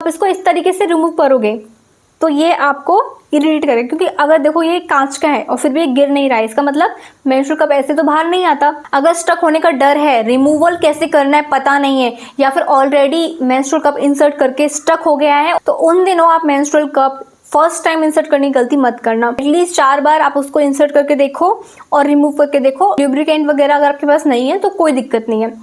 आप इसको इस तरीके से रिमूव करोगे तो ये आपको इरिटेट करेगा, क्योंकि अगर देखो ये कांच का है और फिर भी ये गिर नहीं रहा है, इसका मतलब मेंस्ट्रुअल कप ऐसे तो बाहर नहीं आता। अगर स्टक होने का डर है, रिमूवल कैसे करना है पता नहीं है, या फिर ऑलरेडी मेंस्ट्रुअल कप इंसर्ट करके स्टक हो गया है, तो उन दिनों आप menstrual cup first time insert करने की गलती मत करना। एटलीस्ट 4 बार आप उसको इंसर्ट करके देखो और रिमूव करके देखो। ल्यूब्रिकेंट वगैरह अगर आपके पास नहीं है तो कोई दिक्कत नहीं है।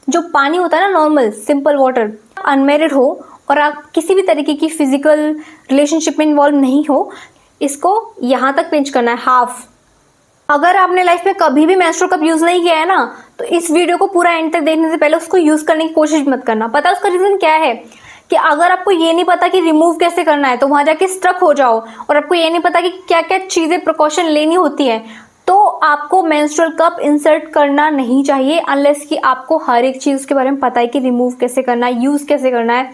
जो पानी होता है ना, नॉर्मल सिंपल वाटर, अनमेरिड हो और आप किसी भी तरीके की फिजिकल रिलेशनशिप में इन्वॉल्व नहीं हो, इसको यहाँ तक पिंच करना है, हाफ। अगर आपने लाइफ में कभी भी मेंस्ट्रुअल कप यूज नहीं किया है ना, तो इस वीडियो को पूरा एंड तक देखने से पहले उसको यूज करने की कोशिश मत करना। पता है उसका रीजन क्या है? कि अगर आपको ये नहीं पता कि रिमूव कैसे करना है तो वहां जाके स्ट्रक हो जाओ, और आपको ये नहीं पता कि क्या क्या चीजें प्रिकॉशन लेनी होती है, तो आपको मेंस्ट्रुअल कप इंसर्ट करना नहीं चाहिए अनलेस कि आपको हर एक चीज के बारे में पता है कि रिमूव कैसे करना है, यूज कैसे करना है,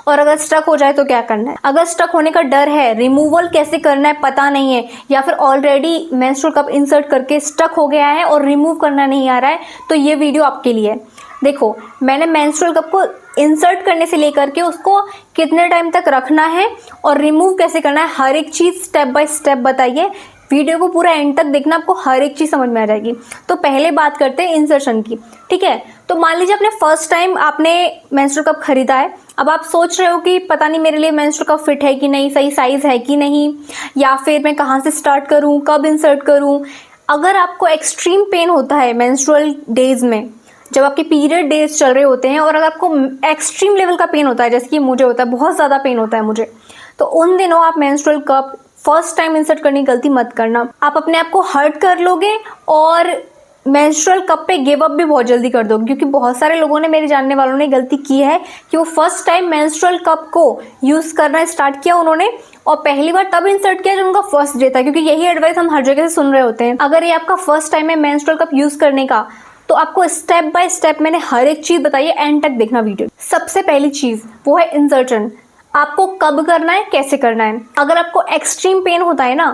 और अगर स्टक हो जाए तो क्या करना है। अगर स्टक होने का डर है, रिमूवल कैसे करना है पता नहीं है, या फिर ऑलरेडी मेंस्ट्रुअल कप इंसर्ट करके स्टक हो गया है और रिमूव करना नहीं आ रहा है, तो ये वीडियो आपके लिए है। देखो, मैंने मेंस्ट्रुअल कप को इंसर्ट करने से लेकर के उसको कितने टाइम तक रखना है और रिमूव कैसे करना है, हर एक चीज स्टेप बाय स्टेप बताइए। वीडियो को पूरा एंड तक देखना, आपको हर एक चीज समझ में आ जाएगी। तो पहले बात करते हैं इंसर्शन की, ठीक है। तो मान लीजिए अपने फर्स्ट टाइम आपने मेंस्ट्रुअल कप खरीदा है। अब आप सोच रहे हो कि पता नहीं मेरे लिए मेंस्ट्रुअल कप फिट है कि नहीं, सही साइज है कि नहीं, या फिर मैं कहाँ से स्टार्ट करूँ, कब इंसर्ट करूँ। अगर आपको एक्सट्रीम पेन होता है मेंस्ट्रुअल डेज में, जब आपके पीरियड डेज चल रहे होते हैं, और अगर आपको एक्सट्रीम लेवल का पेन होता है, जैसे कि मुझे होता है, बहुत ज़्यादा पेन होता है मुझे, तो उन दिनों आप menstrual cup first time insert करने की गलती मत करना। आप अपने आप को हर्ट कर लोगे और मेंस्ट्रुअल कप पे गिव अप भी बहुत जल्दी कर दोगे, क्योंकि बहुत सारे लोगों ने, मेरे जानने वालों ने गलती की है कि वो फर्स्ट टाइम मेंस्ट्रुअल कप को यूज करना स्टार्ट किया उन्होंने, और पहली बार तब इंसर्ट किया जब उनका फर्स्ट डे था, क्योंकि यही एडवाइस हम हर जगह से सुन रहे होते हैं। अगर ये आपका फर्स्ट टाइम है मेंस्ट्रुअल कप यूज करने का, तो आपको स्टेप बाय स्टेप मैंने हर एक चीज बताई है, एंड तक देखना वीडियो। सबसे पहली चीज वो है इंसर्शन। आपको कब करना है, कैसे करना है। अगर आपको एक्सट्रीम पेन होता है ना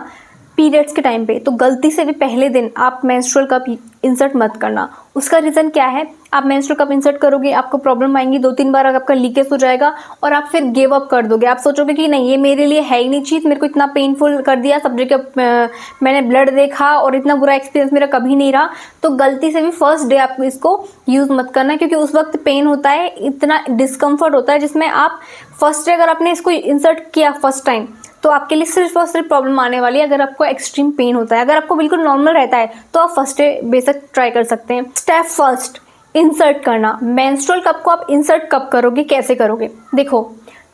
पीरियड्स के टाइम पे, तो गलती से भी पहले दिन आप मेंस्ट्रुअल कप इंसर्ट मत करना। उसका रीजन क्या है? आप मेंस्ट्रुअल कप इंसर्ट करोगे, आपको प्रॉब्लम आएंगी, 2-3 बार आपका लीकेज हो जाएगा और आप फिर गिव अप कर दोगे। आप सोचोगे कि नहीं, ये मेरे लिए है ही नहीं चीज, मेरे को इतना पेनफुल कर दिया, सब जगह मैंने ब्लड देखा और इतना बुरा एक्सपीरियंस मेरा कभी नहीं रहा। तो गलती से भी फर्स्ट डे आप इसको यूज मत करना, क्योंकि उस वक्त पेन होता है, इतना डिस्कम्फर्ट होता है, जिसमें आप फर्स्ट डे अगर आपने इसको इंसर्ट किया फर्स्ट टाइम, तो आपके लिए सिर्फ और सिर्फ प्रॉब्लम आने वाली है अगर आपको एक्सट्रीम पेन होता है। अगर आपको बिल्कुल नॉर्मल रहता है तो आप फर्स्ट डे बेसिक ट्राई कर सकते हैं। स्टेप फर्स्ट, इंसर्ट करना। मेंस्ट्रुअल कप को आप इंसर्ट कब करोगे, कैसे करोगे? देखो,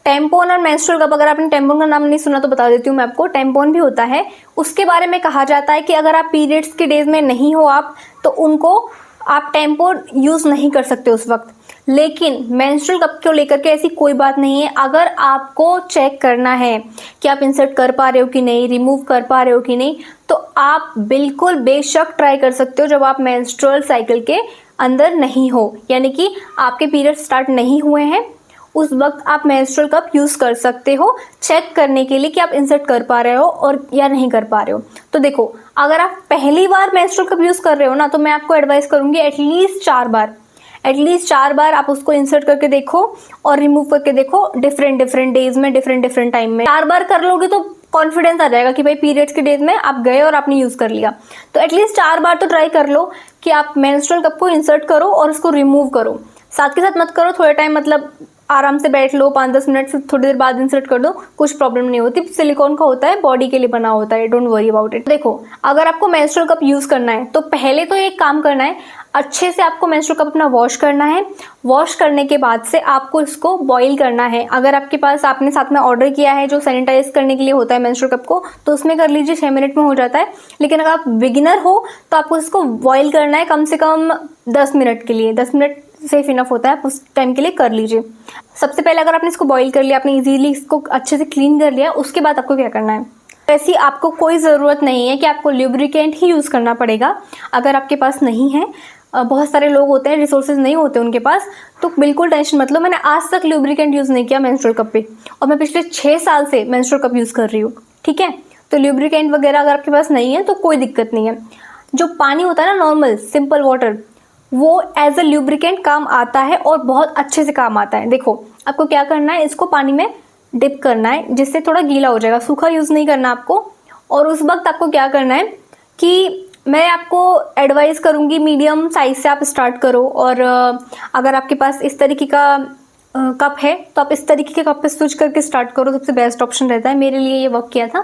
टेम्पोन और मेंस्ट्रुअल कप, अगर आपने टेम्पोन का नाम नहीं सुना तो बता देती हूँ मैं आपको। टेम्पोन भी होता है, उसके बारे में कहा जाता है कि अगर आप पीरियड्स के डेज में नहीं हो आप, तो उनको आप टेम्पोन यूज नहीं कर सकते उस वक्त। लेकिन मेंस्ट्रुअल कप को लेकर के ऐसी कोई बात नहीं है। अगर आपको चेक करना है कि आप इंसर्ट कर पा रहे हो कि नहीं, रिमूव कर पा रहे हो कि नहीं, तो आप बिल्कुल बेशक ट्राई कर सकते हो जब आप मेंस्ट्रुअल साइकिल के अंदर नहीं हो, यानी कि आपके पीरियड स्टार्ट नहीं हुए हैं, उस वक्त आप मेंस्ट्रुअल कप यूज कर सकते हो चेक करने के लिए कि आप इंसर्ट कर पा रहे हो और या नहीं कर पा रहे हो। तो देखो, अगर आप पहली बार मेंस्ट्रुअल कप यूज कर रहे हो ना, तो मैं आपको एडवाइस करूंगी एटलीस्ट 4 बार आप उसको इंसर्ट करके देखो और रिमूव करके देखो, डिफरेंट डेज में, डिफरेंट टाइम में। 4 बार कर लोगे तो कॉन्फिडेंस आ जाएगा कि भाई पीरियड्स के डेज में आप गए और आपने यूज कर लिया। तो एटलीस्ट 4 बार तो ट्राई कर लो कि आप मेंस्ट्रुअल कप को इंसर्ट करो और उसको रिमूव करो। साथ के साथ मत करो, थोड़ा टाइम मतलब आराम से बैठ लो, 5-10 मिनट, फिर थोड़ी देर बाद इंसर्ट कर दो, कुछ प्रॉब्लम नहीं होती। सिलिकॉन का होता है, बॉडी के लिए बना होता है, डोंट वरी अबाउट इट। देखो, अगर आपको मेंस्ट्रुअल कप यूज करना है तो पहले तो एक काम करना है, अच्छे से आपको मेंस्ट्रुअल कप अपना वॉश करना है। वॉश करने के बाद से आपको इसको बॉईल करना है। अगर आपके पास, आपने साथ में ऑर्डर किया है जो सैनिटाइज करने के लिए होता है मेंस्ट्रुअल कप को, तो उसमें कर लीजिए, 6 मिनट में हो जाता है। लेकिन अगर आप बिगिनर हो तो आपको इसको बॉईल करना है कम से कम 10 मिनट के लिए। 10 मिनट सेफ इनफ होता है, उस टाइम के लिए कर लीजिए। सबसे पहले अगर आपने इसको बॉईल कर लिया, आपने इजीली इसको अच्छे से क्लीन कर लिया, उसके बाद आपको क्या करना है, वैसे आपको कोई ज़रूरत नहीं है कि आपको ल्यूब्रिकेंट ही यूज़ करना पड़ेगा। अगर आपके पास नहीं है, बहुत सारे लोग होते हैं रिसोर्सेज नहीं होते उनके पास, तो बिल्कुल टेंशन मत लो। मैंने आज तक ल्यूब्रिकेंट यूज़ नहीं किया मेंस्ट्रुअल कप पे, और मैं पिछले 6 साल से मेंस्ट्रुअल कप यूज़ कर रही हूँ, ठीक है। तो ल्यूब्रिकेंट वगैरह अगर आपके पास नहीं है तो कोई दिक्कत नहीं है। जो पानी होता है ना, नॉर्मल सिंपल वाटर, वो एज अ ल्यूब्रिकेंट काम आता है और बहुत अच्छे से काम आता है। देखो, आपको क्या करना है, इसको पानी में डिप करना है जिससे थोड़ा गीला हो जाएगा, सूखा यूज़ नहीं करना आपको। और उस वक्त आपको क्या करना है कि मैं आपको एडवाइस करूँगी मीडियम साइज से आप स्टार्ट करो, और अगर आपके पास इस तरीके का कप है तो आप इस तरीके के कप पे स्विच करके स्टार्ट करो, सबसे बेस्ट ऑप्शन रहता है। मेरे लिए ये वर्क किया था,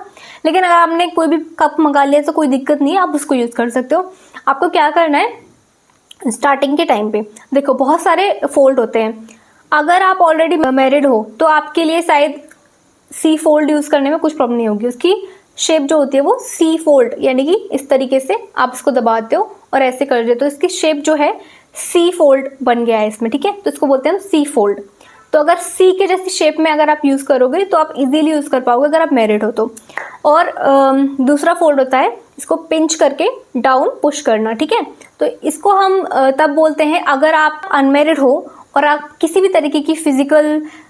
लेकिन अगर आपने कोई भी कप मंगा लिया तो कोई दिक्कत नहीं है, आप उसको यूज़ कर सकते हो। आपको क्या करना है स्टार्टिंग के टाइम पे, देखो बहुत सारे फोल्ड होते हैं। अगर आप ऑलरेडी मैरिड हो तो आपके लिए शायद सी फोल्ड यूज़ करने में कुछ प्रॉब्लम नहीं होगी। उसकी शेप जो होती है वो सी फोल्ड, यानी कि इस तरीके से आप इसको दबाते हो और ऐसे कर देते हो, इसकी शेप जो है सी फोल्ड बन गया है इसमें, ठीक है। तो इसको बोलते हैं हम सी फोल्ड। तो अगर सी के जैसी शेप में अगर आप यूज़ करोगे तो आप इजीली यूज़ कर पाओगे अगर आप मैरिड हो तो। और दूसरा फोल्ड होता है इसको पिंच करके डाउन पुश करना, ठीक है। तो इसको हम तब बोलते हैं अगर आप अनमैरिड हो और आप किसी भी तरीके की फिजिकल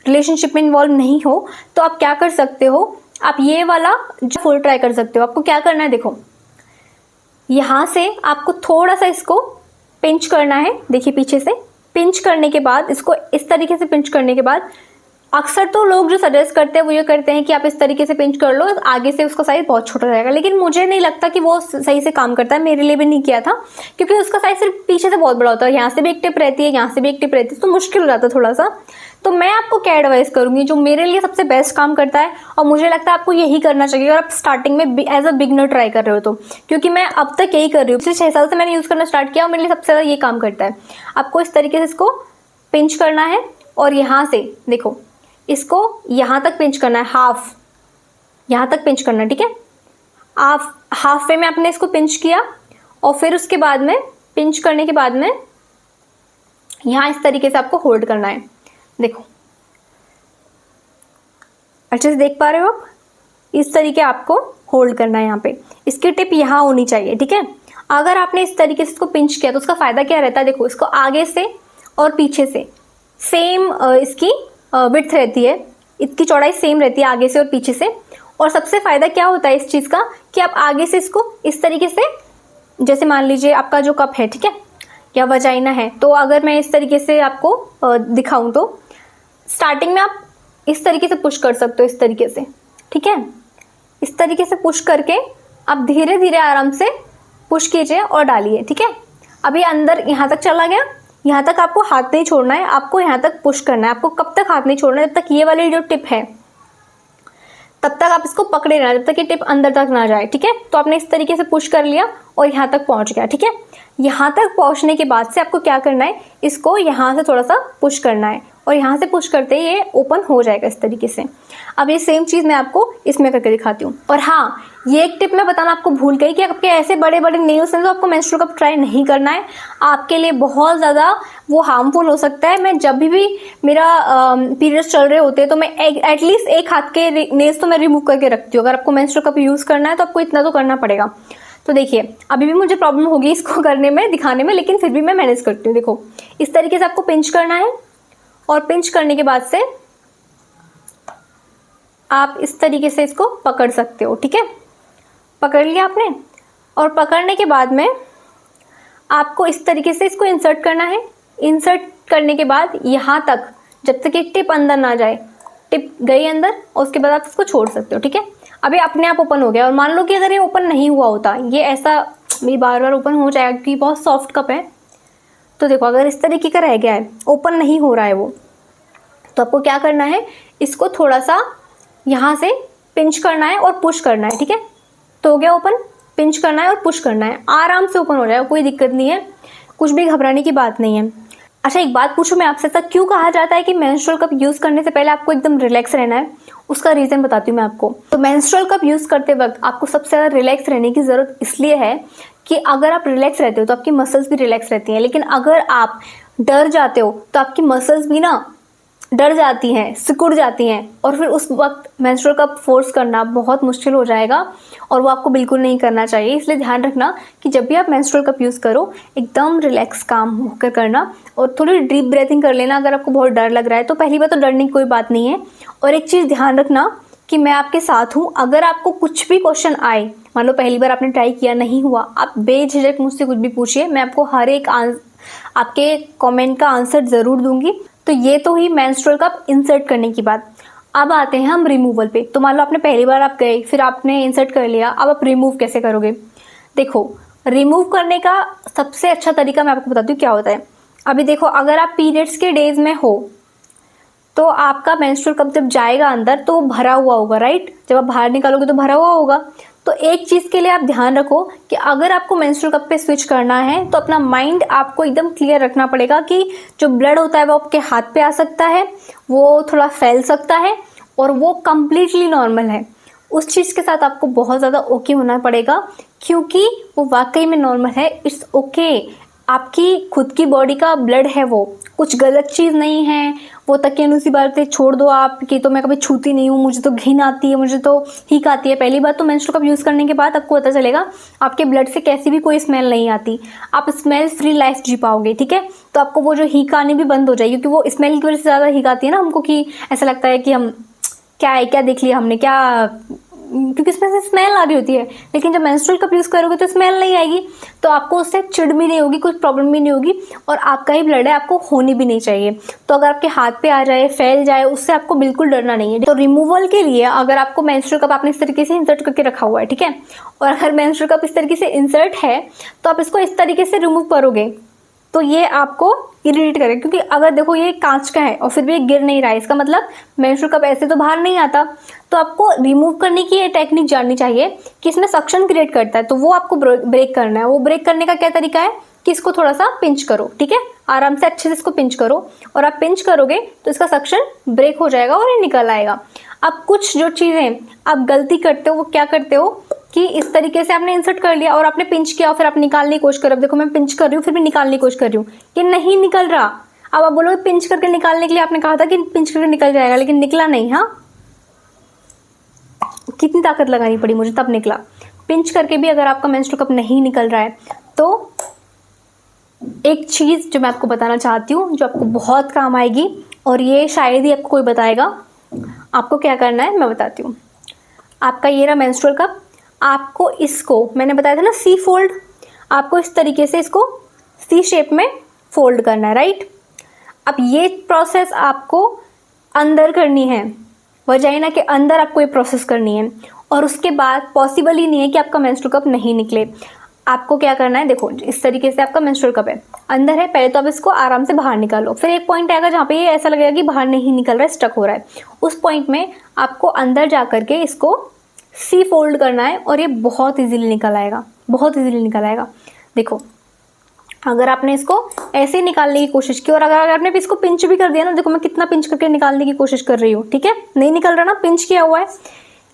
रिलेशनशिप में इन्वॉल्व नहीं हो, तो आप क्या कर सकते हो, आप ये वाला जो फोल्ड ट्राई कर सकते हो। आपको क्या करना है, देखो यहाँ से आपको थोड़ा सा इसको पिंच करना है, देखिए पीछे से पिंच करने के बाद इसको इस तरीके से पिंच करने के बाद, अक्सर तो लोग जो सजेस्ट करते हैं वो ये करते हैं कि आप इस तरीके से पिंच कर लो, आगे से उसका साइज बहुत छोटा रहेगा, लेकिन मुझे नहीं लगता कि वो सही से काम करता है। मेरे लिए भी नहीं किया था, क्योंकि उसका साइज सिर्फ पीछे से बहुत बड़ा होता है, यहाँ से भी एक टिप रहती है, यहाँ से भी एक टिप रहती है, तो मुश्किल हो जाता है थोड़ा सा। तो मैं आपको क्या एडवाइस करूंगी जो मेरे लिए सबसे बेस्ट काम करता है, और मुझे लगता है आपको यही करना चाहिए अगर आप स्टार्टिंग में एज अ बिगनर ट्राई कर रहे हो तो, क्योंकि मैं अब तक यही कर रही हूँ, पिछले 6 साल से मैंने यूज करना स्टार्ट किया और मेरे लिए सबसे ज्यादा ये काम करता है। आपको इस तरीके से इसको पिंच करना है और यहाँ से देखो इसको यहाँ तक पिंच करना है, हाफ यहाँ तक पिंच करना है, ठीक है। आप हाफ वे में आपने इसको पिंच किया और फिर उसके बाद में पिंच करने के बाद में यहाँ इस तरीके से आपको होल्ड करना है, देखो अच्छे से देख पा रहे हो आप, इस तरीके आपको होल्ड करना है। यहाँ पे इसकी टिप यहाँ होनी चाहिए, ठीक है। अगर आपने इस तरीके से इसको पिंच किया तो उसका फायदा क्या रहता है, देखो इसको आगे से और पीछे से सेम इसकी विड्थ रहती है, इसकी चौड़ाई सेम रहती है आगे से और पीछे से। और सबसे फायदा क्या होता है इस चीज का कि आप आगे से इसको इस तरीके से, जैसे मान लीजिए आपका जो कप है, ठीक है, या वजाइना है, तो अगर मैं इस तरीके से आपको दिखाऊं तो स्टार्टिंग में आप इस तरीके से पुश कर सकते हो, इस तरीके से, ठीक है। इस तरीके से पुश करके आप धीरे धीरे आराम से पुश कीजिए और डालिए, ठीक है। अभी अंदर यहाँ तक चला गया, यहाँ तक आपको हाथ नहीं छोड़ना है, आपको यहाँ तक पुश करना है। आपको कब तक हाथ नहीं छोड़ना है, जब तक ये वाली जो टिप है तब तक आप इसको पकड़े रहना, जब तक ये टिप अंदर तक ना जाए, ठीक है। तो आपने इस तरीके से पुश कर लिया और यहाँ तक पहुंच गया, ठीक है। यहाँ तक पहुंचने के बाद से आपको क्या करना है, इसको यहाँ से थोड़ा सा पुश करना है और यहाँ से पुश करते ही ये ओपन हो जाएगा इस तरीके से। अब ये सेम चीज मैं आपको इसमें करके दिखाती हूँ। और हाँ, ये एक टिप मैं बताना आपको भूल गई कि आपके ऐसे बड़े बड़े नेल्स हैं तो आपको मेंस्ट्रुअल कप ट्राई नहीं करना है, आपके लिए बहुत ज़्यादा वो हार्मफुल हो सकता है। मैं जब भी मेरा पीरियड्स चल रहे होते हैं तो मैं एटलीस्ट एक हाथ के नेल्स तो मैं रिमूव करके रखती हूँ। अगर आपको मेंस्ट्रुअल कप यूज़ करना है तो आपको इतना तो करना पड़ेगा। तो देखिए अभी भी मुझे प्रॉब्लम होगी इसको करने में, दिखाने में, लेकिन फिर भी मैं मैनेज करती हूँ। देखो इस तरीके से आपको पिंच करना है और पिंच करने के बाद से आप इस तरीके से इसको पकड़ सकते हो, ठीक है। पकड़ लिया आपने, और पकड़ने के बाद में आपको इस तरीके से इसको इंसर्ट करना है। इंसर्ट करने के बाद यहाँ तक, जब तक एक टिप अंदर ना जाए, टिप गई अंदर और उसके बाद आप इसको छोड़ सकते हो, ठीक है। अभी अपने आप ओपन हो गया। और मान लो कि अगर ये ओपन नहीं हुआ होता, ये ऐसा भी बार बार ओपन हो जाएगा क्योंकि बहुत सॉफ्ट कप है। तो देखो अगर इस तरीके का रह गया है, ओपन नहीं हो रहा है वो, तो आपको क्या करना है, इसको थोड़ा सा यहाँ से पिंच करना है और पुश करना है, ठीक है। तो हो गया ओपन, पिंच करना है और पुश करना है, आराम से ओपन हो जाएगा, कोई दिक्कत नहीं है, कुछ भी घबराने की बात नहीं है। अच्छा एक बात पूछूं मैं आपसे, तक क्यों कहा जाता है कि मेंस्ट्रुअल कप यूज करने से पहले आपको एकदम रिलैक्स रहना है? उसका रीजन बताती हूँ मैं आपको। तो मेंस्ट्रुअल कप यूज करते वक्त आपको सबसे ज्यादा रिलैक्स रहने की जरूरत इसलिए है कि अगर आप रिलैक्स रहते हो तो आपकी मसल्स भी रिलैक्स रहती हैं, लेकिन अगर आप डर जाते हो तो आपकी मसल्स भी ना डर जाती हैं, सिकुड़ जाती हैं, और फिर उस वक्त मेंस्ट्रुअल कप फोर्स करना बहुत मुश्किल हो जाएगा और वो आपको बिल्कुल नहीं करना चाहिए। इसलिए ध्यान रखना कि जब भी आप मेंस्ट्रुअल कप यूज़ करो एकदम रिलैक्स काम होकर करना, और थोड़ी डीप ब्रीथिंग कर लेना। अगर आपको बहुत डर लग रहा है तो पहली बार तो डरने की कोई बात नहीं है। और एक चीज़ ध्यान रखना कि मैं आपके साथ हूँ, अगर आपको कुछ भी क्वेश्चन आए, मान लो पहली बार आपने ट्राई किया नहीं हुआ, आप बेझिझक मुझसे कुछ भी पूछिए, मैं आपको हर एक आपके कमेंट का आंसर ज़रूर दूंगी। तो ये तो ही मेंस्ट्रुअल कप इंसर्ट करने की बात। अब आते हैं हम रिमूवल पे। तो मान लो आपने पहली बार आप गए, फिर आपने इंसर्ट कर लिया, अब आप रिमूव कैसे करोगे। देखो, रिमूव करने का सबसे अच्छा तरीका मैं आपको बताती हूँ क्या होता है। अभी देखो, अगर आप पीरियड्स के डेज में हो तो आपका मेंस्ट्रुअल कप जब जाएगा अंदर तो वो भरा हुआ होगा, राइट। जब आप बाहर निकालोगे तो भरा हुआ होगा। तो एक चीज के लिए आप ध्यान रखो कि अगर आपको मेंस्ट्रुअल कप पे स्विच करना है तो अपना माइंड आपको एकदम क्लियर रखना पड़ेगा कि जो ब्लड होता है वो आपके हाथ पे आ सकता है, वो थोड़ा फैल सकता है और वो कंप्लीटली नॉर्मल है। उस चीज के साथ आपको बहुत ज्यादा ओके होना पड़ेगा, क्योंकि वो वाकई में नॉर्मल है। इट्स ओके, आपकी खुद की बॉडी का ब्लड है, वो कुछ गलत चीज नहीं है। वो तकियानुसी बातें छोड़ दो आप कि तो मैं कभी छूती नहीं हूँ, मुझे तो घिन आती है, मुझे तो हीक आती है। पहली बात तो मेंस्ट्रुअल कप यूज करने के बाद आपको पता चलेगा आपके ब्लड से कैसी भी कोई स्मेल नहीं आती, आप स्मेल फ्री लाइफ जी पाओगे, ठीक है। तो आपको वो जो हीक आनी भी बंद हो जाएगी, क्योंकि वो स्मेल की वजह से ज्यादा हीक आती है ना हमको, कि ऐसा लगता है कि हम क्या है, क्या देख लिया हमने, क्या, क्योंकि इसमें से स्मेल आ रही होती है। लेकिन जब मेंस्ट्रुअल कप यूज करोगे तो स्मेल नहीं आएगी, तो आपको उससे चिढ़ भी नहीं होगी, कुछ प्रॉब्लम भी नहीं होगी, और आपका ही ब्लड है, आपको होनी भी नहीं चाहिए। तो अगर आपके हाथ पे आ जाए, फैल जाए, उससे आपको बिल्कुल डरना नहीं है। तो रिमूवल के लिए अगर आपको मेंस्ट्रुअल कप आपने इस तरीके से इंसर्ट करके रखा हुआ है, ठीक है, और अगर मेंस्ट्रुअल कप इस तरीके से इंसर्ट है तो आप इसको इस तरीके से रिमूव करोगे तो ये आपको इरिटेट करेगा, क्योंकि अगर देखो ये कांच का है और फिर भी ये गिर नहीं रहा है, इसका मतलब मेंस्ट्रुअल कप ऐसे तो बाहर नहीं आता। तो आपको रिमूव करने की ये टेक्निक जाननी चाहिए कि इसमें सक्शन क्रिएट करता है, तो वो आपको ब्रेक करना है। वो ब्रेक करने का क्या तरीका है कि इसको थोड़ा सा पिंच करो, ठीक है, आराम से अच्छे से इसको पिंच करो, और आप पिंच करोगे तो इसका सक्शन ब्रेक हो जाएगा और ये निकल आएगा। अब कुछ जो चीजें आप गलती करते हो वो क्या करते हो कि इस तरीके से आपने इंसर्ट कर लिया और आपने पिंच किया और फिर आप निकालने की कोशिश करो। अब देखो मैं पिंच कर रही हूँ, फिर भी निकालने की कोशिश कर रही हूँ, ये नहीं निकल रहा। अब आप बोलोगे पिंच करके निकालने के लिए आपने कहा था कि पिंच करके निकल जाएगा, लेकिन निकला नहीं। हाँ, कितनी ताकत लगानी पड़ी मुझे तब निकला। पिंच करके भी अगर आपका मेंस्ट्रुअल कप नहीं निकल रहा है तो एक चीज जो मैं आपको बताना चाहती हूँ, जो आपको बहुत काम आएगी, और ये शायद ही आपको कोई बताएगा। आपको क्या करना है मैं बताती हूँ। आपका ये रहा मेंस्ट्रुअल कप, आपको इसको मैंने बताया था ना सी फोल्ड, आपको इस तरीके से इसको सी शेप में फोल्ड करना है, राइट। अब ये प्रोसेस आपको अंदर करनी है, वजाइना के अंदर आपको ये प्रोसेस करनी है, और उसके बाद पॉसिबल ही नहीं है कि आपका मेंस्ट्रुअल कप नहीं निकले। आपको क्या करना है, देखो इस तरीके से आपका मेंस्ट्रुअल कप है, अंदर है, पहले तो आप इसको आराम से बाहर निकालो। फिर एक पॉइंट आएगा जहाँ पे ये ऐसा लगेगा कि बाहर नहीं निकल रहा है, स्टक हो रहा है। उस पॉइंट में आपको अंदर जा करके इसको सी फोल्ड करना है और ये बहुत इजीली निकल आएगा, बहुत इजीली निकल आएगा। देखो अगर आपने इसको ऐसे निकालने की कोशिश की और अगर आपने इसको पिंच भी कर दिया ना, देखो मैं कितना पिंच करके निकालने की कोशिश कर रही हूँ, ठीक है, नहीं निकल रहा ना, पिंच किया हुआ है।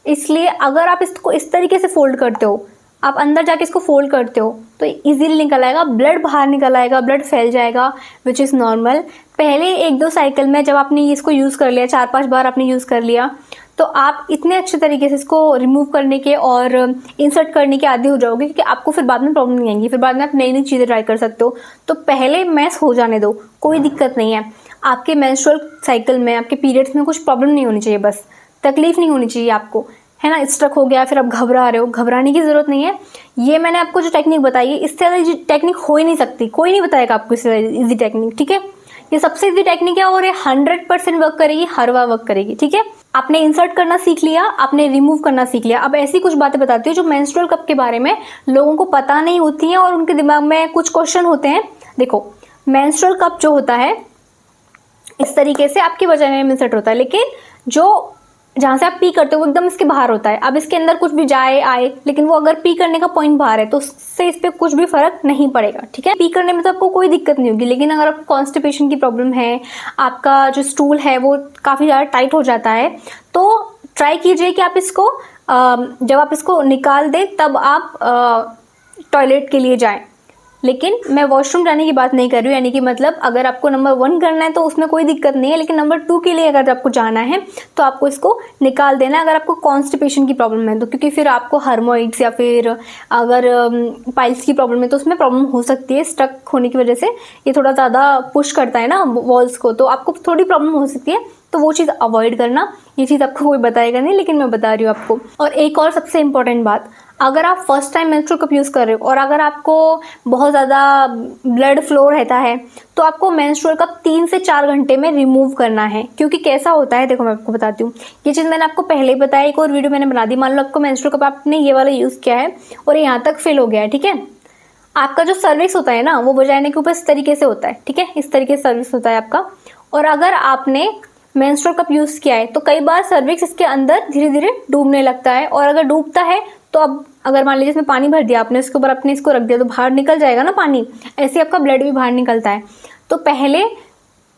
इसलिए अगर आप इसको इस तरीके से फोल्ड करते हो, आप अंदर जाके इसको फोल्ड करते हो तो इजीली निकल आएगा, ब्लड बाहर निकल आएगा, ब्लड फैल जाएगा, विच इज़ नॉर्मल। पहले 1-2 साइकिल में जब आपने इसको यूज़ कर लिया, 4-5 बार आपने यूज़ कर लिया, तो आप इतने अच्छे तरीके से इसको रिमूव करने के और इंसर्ट करने के आदी हो जाओगे, क्योंकि आपको फिर बाद में प्रॉब्लम नहीं आएगी। फिर बाद में आप नई नई चीज़ें ट्राई कर सकते हो। तो पहले मैस हो जाने दो, कोई दिक्कत नहीं है। आपके मेंस्ट्रुअल साइकिल में, आपके पीरियड्स में कुछ प्रॉब्लम नहीं होनी चाहिए, बस तकलीफ नहीं होनी चाहिए आपको, है ना। स्ट्रक हो गया फिर आप घबरा रहे हो, घबराने की जरूरत नहीं है। ये मैंने आपको जो टेक्निक बताई है इससे ज़्यादा टेक्निक हो ही नहीं सकती, कोई नहीं बताएगा आपको इससे इजी टेक्निक, ठीक है। ये सबसे इजी टेक्निक है और ये 100% वर्क करेगी, हर बार वर्क करेगी, ठीक है। आपने इंसर्ट करना सीख लिया, आपने रिमूव करना सीख लिया। अब ऐसी कुछ बातें बताती हूँ जो मेंस्ट्रुअल कप के बारे में लोगों को पता नहीं होती हैं और उनके दिमाग में कुछ क्वेश्चन होते हैं। देखो मेंस्ट्रुअल कप जो होता है इस तरीके से आपकी वजाइना में इंसर्ट होता है, लेकिन जो जहां से आप पी करते हो वो एकदम इसके बाहर होता है। अब इसके अंदर कुछ भी जाए आए, लेकिन वो अगर पी करने का पॉइंट बाहर है तो उससे इस पे कुछ भी फर्क नहीं पड़ेगा, ठीक है। पी करने में तो आपको कोई दिक्कत नहीं होगी, लेकिन अगर आपको कॉन्स्टिपेशन की प्रॉब्लम है, आपका जो स्टूल है वो काफी ज्यादा टाइट हो जाता है, तो ट्राई कीजिए कि आप इसको जब आप इसको निकाल दे तब आप टॉयलेट के लिए जाएं। लेकिन मैं वॉशरूम जाने की बात नहीं कर रही हूँ, यानी कि मतलब अगर आपको नंबर 1 करना है तो उसमें कोई दिक्कत नहीं है, लेकिन नंबर 2 के लिए अगर आपको जाना है तो आपको इसको निकाल देना है अगर आपको कॉन्स्टिपेशन की प्रॉब्लम है तो, क्योंकि फिर आपको हार्मोइड्स या फिर अगर पाइल्स की प्रॉब्लम है तो उसमें प्रॉब्लम हो सकती है। स्टक होने की वजह से ये थोड़ा ज़्यादा पुश करता है ना वॉल्स को, तो आपको थोड़ी प्रॉब्लम हो सकती है, तो वो चीज़ अवॉइड करना। ये चीज़ आपको कोई बताएगा नहीं, लेकिन मैं बता रही हूँ आपको। और एक और सबसे इम्पोर्टेंट बात, अगर आप first time menstrual cup use कर रहे हो और अगर आपको बहुत ज़्यादा ब्लड फ्लो रहता है तो आपको मेंस्ट्रुअल कप 3 से 4 घंटे में रिमूव करना है। क्योंकि कैसा होता है, देखो मैं आपको बताती हूँ, ये चीज़ मैंने आपको पहले ही बताया, एक और वीडियो मैंने बना दी। मान लो आपको मेंस्ट्रुअल कप आपने ये वाला यूज़ किया है और यहाँ तक फिल हो गया है, ठीक है। आपका जो सर्विक्स होता है ना वो वजाइना के ऊपर इस तरीके से होता है, ठीक है, इस तरीके से सर्विक्स होता है आपका। और अगर आपने मेंस्ट्रुअल कप यूज़ किया है तो कई बार सर्विक्स इसके अंदर धीरे धीरे डूबने लगता है, और अगर डूबता है तो अब अगर मान लीजिए इसमें पानी भर दिया आपने, उसके ऊपर आपने इसको रख दिया तो बाहर निकल जाएगा ना पानी, ऐसे आपका ब्लड भी बाहर निकलता है। तो पहले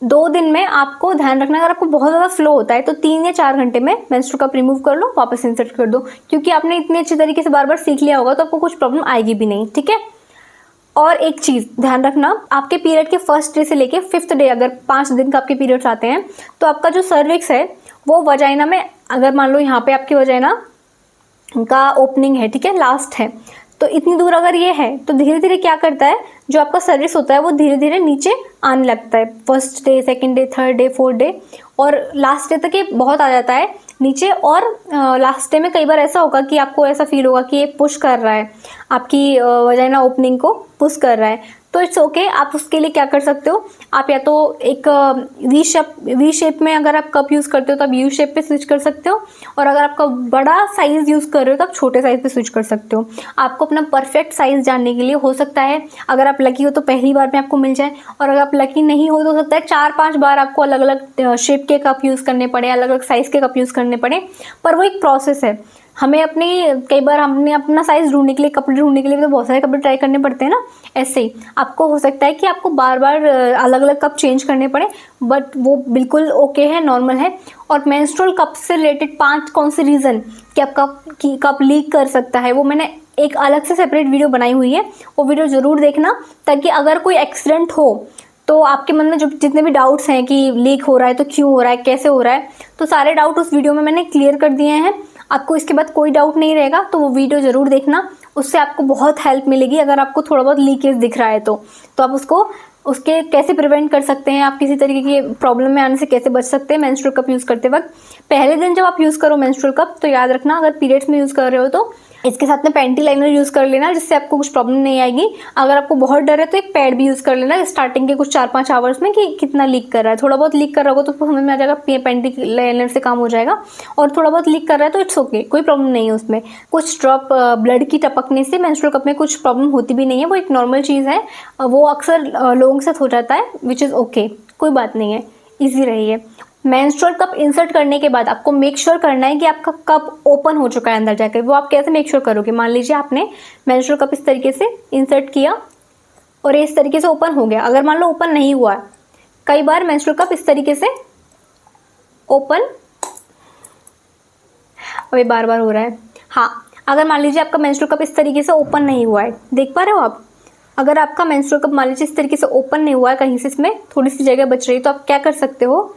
2 दिन में आपको ध्यान रखना, अगर आपको बहुत ज़्यादा फ्लो होता है तो 3 या 4 घंटे में मेंस्ट्रुअल कप रिमूव कर लो, वापस इंसर्ट कर दो, क्योंकि आपने इतने अच्छे तरीके से बार बार सीख लिया होगा तो आपको कुछ प्रॉब्लम आएगी भी नहीं, ठीक है। और एक चीज़ ध्यान रखना, आपके पीरियड के फर्स्ट डे से लेके 5th डे, अगर 5 दिन का आपके पीरियड्स आते हैं तो आपका जो सर्विक्स है वो वजाइना में, अगर मान लो यहाँ पे आपकी वजाइना का ओपनिंग है, ठीक है, लास्ट है, तो इतनी दूर अगर ये है तो धीरे धीरे क्या करता है, जो आपका सर्विक्स होता है वो धीरे धीरे नीचे आने लगता है। First day, second day, third day, fourth day और लास्ट डे तक ये बहुत आ जाता है नीचे। और लास्ट डे में कई बार ऐसा होगा कि आपको ऐसा फील होगा कि ये पुश कर रहा है, आपकी वजाइना ओपनिंग को पुश कर रहा है, तो इट्स ओके। आप उसके लिए क्या कर सकते हो, आप या तो एक वी शेप में अगर आप कप यूज़ करते हो तो आप यू शेप पे स्विच कर सकते हो, और अगर आपका बड़ा साइज़ यूज़ कर रहे हो तो आप छोटे साइज़ पे स्विच कर सकते हो। आपको अपना परफेक्ट साइज़ जानने के लिए हो सकता है अगर आप लकी हो तो पहली बार में आपको मिल जाए, और अगर आप लकी नहीं हो तो सकता है 4-5 बार आपको अलग अलग शेप के कप यूज़ करने पड़े, अलग अलग साइज़ के कप यूज़ करने पड़े। पर वो एक प्रोसेस है, हमें कई बार हमने अपना साइज़ ढूंढने के लिए, कपड़े ढूंढने के लिए भी तो बहुत सारे कपड़े ट्राई करने पड़ते हैं ना। ऐसे ही आपको हो सकता है कि आपको बार बार अलग अलग कप चेंज करने पड़े, बट वो बिल्कुल ओके है, नॉर्मल है। और मेंस्ट्रुअल कप से रिलेटेड 5 कौन से रीज़न कि आपका कप लीक कर सकता है, वो मैंने एक अलग से सेपरेट वीडियो बनाई हुई है, वो वीडियो ज़रूर देखना, ताकि अगर कोई एक्सीडेंट हो तो आपके मन में जो जितने भी डाउट्स हैं कि लीक हो रहा है तो क्यों हो रहा है, कैसे हो रहा है, तो सारे डाउट उस वीडियो में मैंने क्लियर कर दिए हैं। आपको इसके बाद कोई डाउट नहीं रहेगा, तो वो वीडियो ज़रूर देखना, उससे आपको बहुत हेल्प मिलेगी। अगर आपको थोड़ा बहुत लीकेज दिख रहा है तो आप उसके कैसे प्रिवेंट कर सकते हैं, आप किसी तरीके की प्रॉब्लम में आने से कैसे बच सकते हैं मेंस्ट्रुअल कप यूज़ करते वक्त। पहले दिन जब आप यूज़ करो मेंस्ट्रुअल कप तो याद रखना, अगर पीरियड्स में यूज़ कर रहे हो तो इसके साथ में पैंटी लाइनर यूज़ कर लेना, जिससे आपको कुछ प्रॉब्लम नहीं आएगी। अगर आपको बहुत डर है तो एक पैड भी यूज़ कर लेना स्टार्टिंग के कुछ 4-5 आवर्स में, कि कितना लीक कर रहा है। थोड़ा बहुत लीक कर रहा होगा तो समझ में आ जाएगा, पैंटी लाइनर से काम हो जाएगा। और थोड़ा बहुत लीक कर रहा है तो इट्स ओके, कोई प्रॉब्लम नहीं है उसमें। कुछ ड्रॉप ब्लड की टपकने से मेंस्ट्रुअल कप में कुछ प्रॉब्लम होती भी नहीं है, वो एक नॉर्मल चीज़ है, वो अक्सर लोगों के साथ हो जाता है, विच इज़ ओके, कोई बात नहीं है, ईजी रहिए। मेंस्ट्रुअल कप इंसर्ट करने के बाद आपको मेक श्योर करना है कि आपका कप ओपन हो चुका है अंदर जाकर। वो आप कैसे मेक श्योर करोगे, मान लीजिए आपने मेंस्ट्रुअल कप इस तरीके से इंसर्ट किया और ये इस तरीके से ओपन हो गया। अगर मान लो ओपन नहीं हुआ है, कई बार मेंस्ट्रुअल कप इस तरीके से ओपन, अभी बार बार हो रहा है, हाँ, अगर मान लीजिए आपका मेंस्ट्रुअल कप इस तरीके से ओपन नहीं हुआ है, देख पा रहे हो आप, अगर आपका मेंस्ट्रुअल कप मान लीजिए इस तरीके से ओपन नहीं हुआ है, कहीं से इसमें थोड़ी सी जगह बच रही है, तो आप क्या कर सकते हो,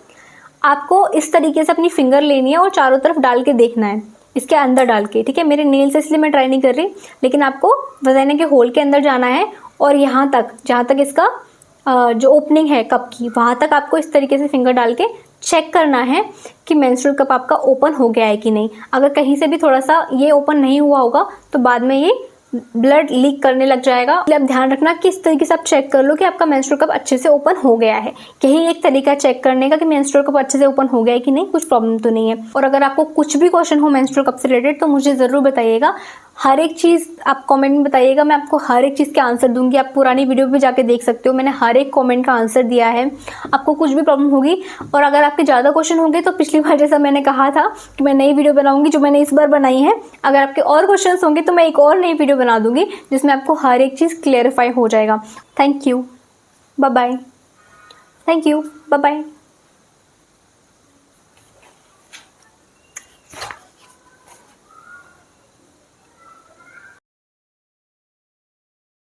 आपको इस तरीके से अपनी फिंगर लेनी है और चारों तरफ डाल के देखना है, इसके अंदर डाल के, ठीक है। मेरे नेल से इसलिए मैं ट्राई नहीं कर रही, लेकिन आपको वजाइना के होल के अंदर जाना है और यहाँ तक, जहाँ तक इसका जो ओपनिंग है कप की, वहाँ तक आपको इस तरीके से फिंगर डाल के चेक करना है कि मेंस्ट्रुअल कप आपका ओपन हो गया है कि नहीं। अगर कहीं से भी थोड़ा सा ये ओपन नहीं हुआ होगा तो बाद में ये ब्लड लीक करने लग जाएगा। इसलिए आप ध्यान रखना कि इस तरीके से आप चेक कर लो कि आपका मेंस्ट्रुअल कप अच्छे से ओपन हो गया है। यही एक तरीका चेक करने का कि मेंस्ट्रुअल कप अच्छे से ओपन हो गया है कि नहीं, कुछ प्रॉब्लम तो नहीं है। और अगर आपको कुछ भी क्वेश्चन हो मेंस्ट्रुअल कप से रिलेटेड तो मुझे ज़रूर बताइएगा, हर एक चीज़ आप कमेंट में बताइएगा, मैं आपको हर एक चीज़ के आंसर दूंगी। आप पुरानी वीडियो पे जाके देख सकते हो, मैंने हर एक कमेंट का आंसर दिया है। आपको कुछ भी प्रॉब्लम होगी और अगर आपके ज़्यादा क्वेश्चन होंगे तो पिछली बार जैसा मैंने कहा था कि मैं नई वीडियो बनाऊंगी, जो मैंने इस बार बनाई है। अगर आपके और क्वेश्चन होंगे तो मैं एक और नई वीडियो बना दूंगी जिसमें आपको हर एक चीज़ क्लेरिफाई हो जाएगा। Thank you, bye bye. Thank you, bye bye.